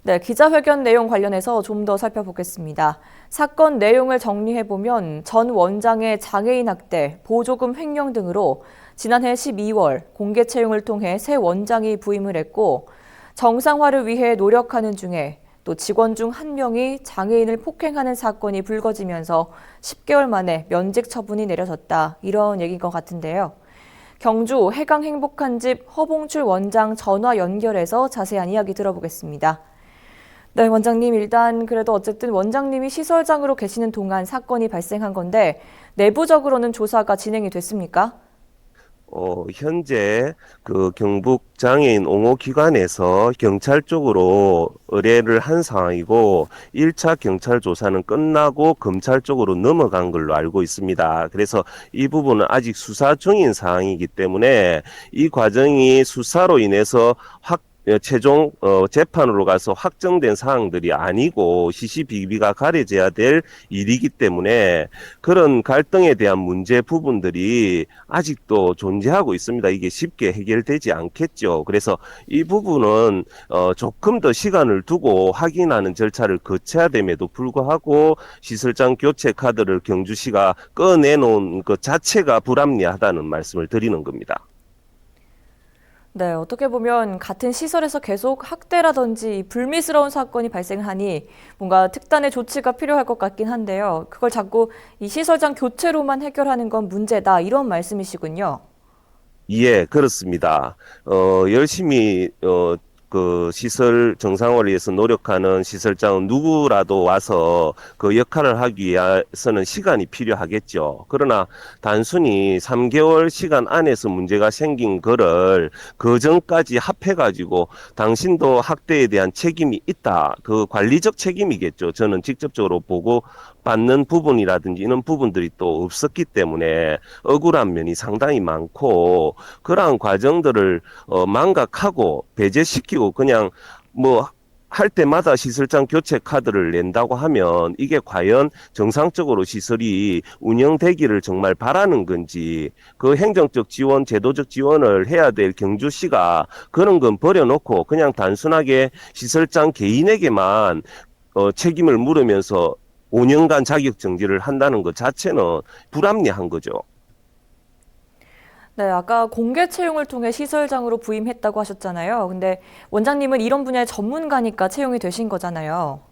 네, 기자회견 내용 관련해서 좀 더 살펴보겠습니다. 사건 내용을 정리해보면 전 원장의 장애인 학대, 보조금 횡령 등으로 지난해 12월 공개 채용을 통해 새 원장이 부임을 했고 정상화를 위해 노력하는 중에 또 직원 중 한 명이 장애인을 폭행하는 사건이 불거지면서 10개월 만에 면직 처분이 내려졌다. 이런 얘기인 것 같은데요. 경주 해강 행복한집 허봉출 원장 전화 연결해서 자세한 이야기 들어보겠습니다. 네, 원장님, 일단 그래도 어쨌든 원장님이 시설장으로 계시는 동안 사건이 발생한 건데 내부적으로는 조사가 진행이 됐습니까? 현재 그 경북 장애인 옹호기관에서 경찰 쪽으로 의뢰를 한 상황이고 1차 경찰 조사는 끝나고 검찰 쪽으로 넘어간 걸로 알고 있습니다. 그래서 이 부분은 아직 수사 중인 상황이기 때문에 이 과정이 수사로 인해서 최종 재판으로 가서 확정된 사항들이 아니고 시시비비가 가려져야 될 일이기 때문에 그런 갈등에 대한 문제 부분들이 아직도 존재하고 있습니다. 이게 쉽게 해결되지 않겠죠. 그래서 이 부분은 조금 더 시간을 두고 확인하는 절차를 거쳐야 됨에도 불구하고 시설장 교체 카드를 경주시가 꺼내놓은 것 자체가 불합리하다는 말씀을 드리는 겁니다. 네, 어떻게 보면 같은 시설에서 계속 학대라든지 불미스러운 사건이 발생하니 뭔가 특단의 조치가 필요할 것 같긴 한데요. 그걸 자꾸 이 시설장 교체로만 해결하는 건 문제다. 이런 말씀이시군요. 예, 그렇습니다. 열심히, 그 시설 정상화를 위해서 노력하는 시설장은 누구라도 와서 그 역할을 하기 위해서는 시간이 필요하겠죠. 그러나 단순히 3개월 시간 안에서 문제가 생긴 거를 그 전까지 합해가지고 당신도 학대에 대한 책임이 있다. 그 관리적 책임이겠죠. 저는 직접적으로 보고 받는 부분이라든지 이런 부분들이 또 없었기 때문에 억울한 면이 상당히 많고 그러한 과정들을 망각하고 배제시키고 그냥 뭐 할 때마다 시설장 교체 카드를 낸다고 하면 이게 과연 정상적으로 시설이 운영되기를 정말 바라는 건지 그 행정적 지원, 제도적 지원을 해야 될 경주시가 그런 건 버려놓고 그냥 단순하게 시설장 개인에게만 책임을 물으면서 5년간 자격 정지를 한다는 것 자체는 불합리한 거죠. 네, 아까 공개 채용을 통해 시설장으로 부임했다고 하셨잖아요. 근데 원장님은 이런 분야의 전문가니까 채용이 되신 거잖아요.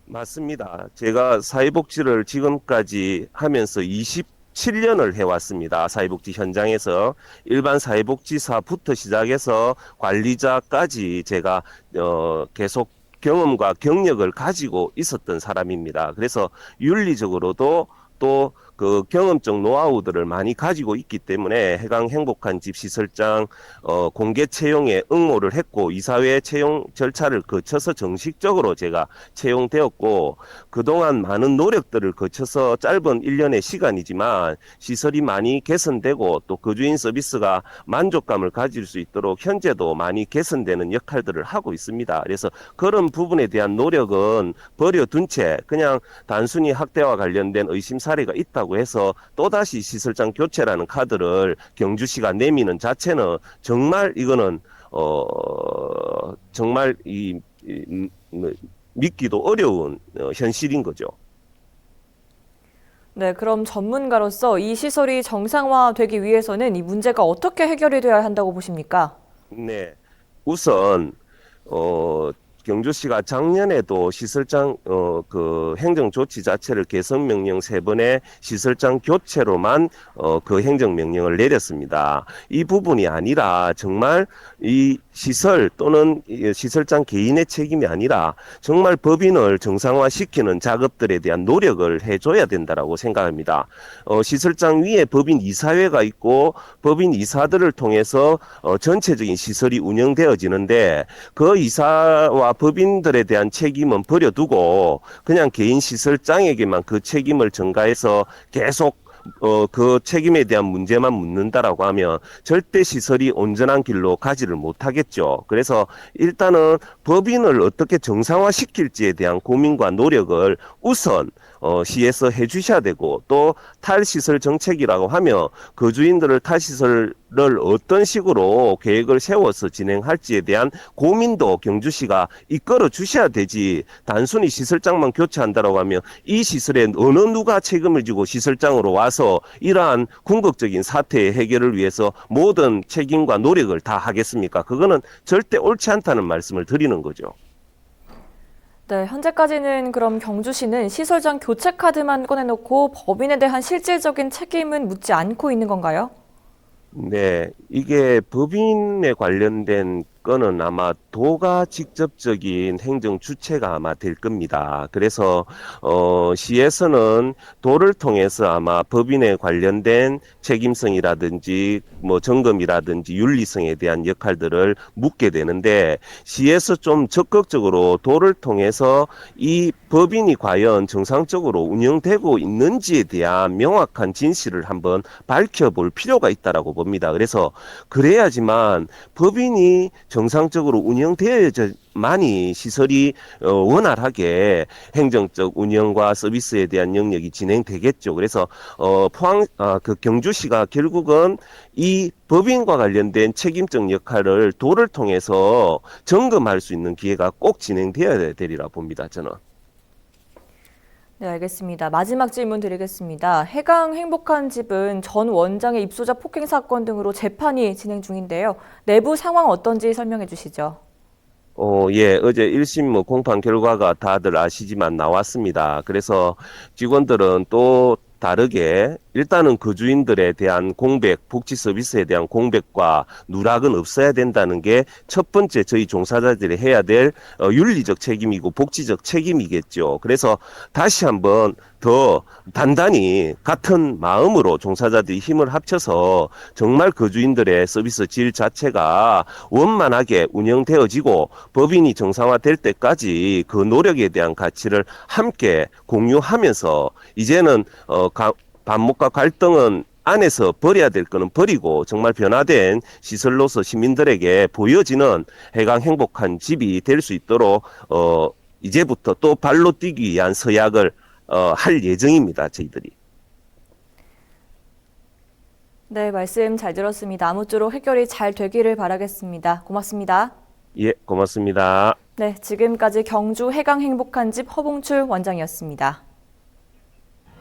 맞습니다. 제가 사회복지를 지금까지 하면서 27년을 해왔습니다. 사회복지 현장에서 일반 사회복지사부터 시작해서 관리자까지 제가 계속 경험과 경력을 가지고 있었던 사람입니다. 그래서 윤리적으로도 또 그 경험적 노하우들을 많이 가지고 있기 때문에 해강 행복한 집 시설장 공개 채용에 응모를 했고 이사회 채용 절차를 거쳐서 정식적으로 제가 채용되었고 그동안 많은 노력들을 거쳐서 짧은 1년의 시간이지만 시설이 많이 개선되고 또 거주인 서비스가 만족감을 가질 수 있도록 현재도 많이 개선되는 역할들을 하고 있습니다. 그래서 그런 부분에 대한 노력은 버려둔 채 그냥 단순히 학대와 관련된 의심 사례가 있다고 해서 또다시 시설장 교체라는 카드를 경주시가 내미는 자체는 정말 이거는 정말 믿기도 어려운 현실인 거죠. 네, 그럼 전문가로서 이 시설이 정상화되기 위해서는 이 문제가 어떻게 해결이 되어야 한다고 보십니까? 네. 우선 어 경주시가 작년에도 시설장 그 행정 조치 자체를 개선 명령 3번의 시설장 교체로만 그 행정 명령을 내렸습니다. 이 부분이 아니라 정말 이 시설 또는 시설장 개인의 책임이 아니라 정말 법인을 정상화시키는 작업들에 대한 노력을 해줘야 된다라고 생각합니다. 시설장 위에 법인 이사회가 있고 법인 이사들을 통해서 전체적인 시설이 운영되어지는데 그 이사와 법인들에 대한 책임은 버려두고 그냥 개인 시설장에게만 그 책임을 전가해서 계속 그 책임에 대한 문제만 묻는다라고 하면 절대 시설이 온전한 길로 가지를 못하겠죠. 그래서 일단은 법인을 어떻게 정상화시킬지에 대한 고민과 노력을 우선 시에서 해주셔야 되고 또 탈시설 정책이라고 하면 거주인들을 탈시설로 어떤 식으로 계획을 세워서 진행할지에 대한 고민도 경주시가 이끌어 주셔야 되지, 단순히 시설장만 교체한다라고 하면 이 시설에 어느 누가 책임을 지고 시설장으로 와서 이러한 궁극적인 사태의 해결을 위해서 모든 책임과 노력을 다 하겠습니까? 그거는 절대 옳지 않다는 말씀을 드리는 거죠. 네, 현재까지는 그럼 경주시는 시설장 교체 카드만 꺼내놓고 법인에 대한 실질적인 책임은 묻지 않고 있는 건가요? 네, 이게 법인에 관련된 건은 아마 도가 직접적인 행정 주체가 아마 될 겁니다. 그래서 시에서는 도를 통해서 아마 법인에 관련된 책임성이라든지 뭐 점검이라든지 윤리성에 대한 역할들을 묻게 되는데, 시에서 좀 적극적으로 도를 통해서 이 법인이 과연 정상적으로 운영되고 있는지에 대한 명확한 진실을 한번 밝혀볼 필요가 있다라고 봅니다. 그래서 그래야지만 법인이 정상적으로 운영되어야만이 시설이 원활하게 행정적 운영과 서비스에 대한 영역이 진행되겠죠. 그래서 그 경주시가 결국은 이 법인과 관련된 책임적 역할을 도를 통해서 점검할 수 있는 기회가 꼭 진행되어야 되리라 봅니다, 저는. 네, 알겠습니다. 마지막 질문 드리겠습니다. 해강 행복한 집은 전 원장의 입소자 폭행 사건 등으로 재판이 진행 중인데요. 내부 상황 어떤지 설명해 주시죠. 예, 어제 1심 뭐 공판 결과가 다들 아시지만 나왔습니다. 그래서 직원들은 또 다르게 일단은 그 주인들에 대한 공백, 복지 서비스에 대한 공백과 누락은 없어야 된다는 게 첫 번째 저희 종사자들이 해야 될 윤리적 책임이고 복지적 책임이겠죠. 그래서 다시 한번 더 단단히 같은 마음으로 종사자들이 힘을 합쳐서 정말 그 주인들의 서비스 질 자체가 원만하게 운영되어지고 법인이 정상화될 때까지 그 노력에 대한 가치를 함께 공유하면서, 이제는 반목과 갈등은 안에서 버려야 될 거는 버리고 정말 변화된 시설로서 시민들에게 보여지는 해강 행복한 집이 될 수 있도록 이제부터 또 발로 뛰기 위한 서약을 할 예정입니다, 저희들이. 네, 말씀 잘 들었습니다. 아무쪼록 해결이 잘 되기를 바라겠습니다. 고맙습니다. 예, 고맙습니다. 네, 지금까지 경주 해강 행복한 집 허봉출 원장이었습니다.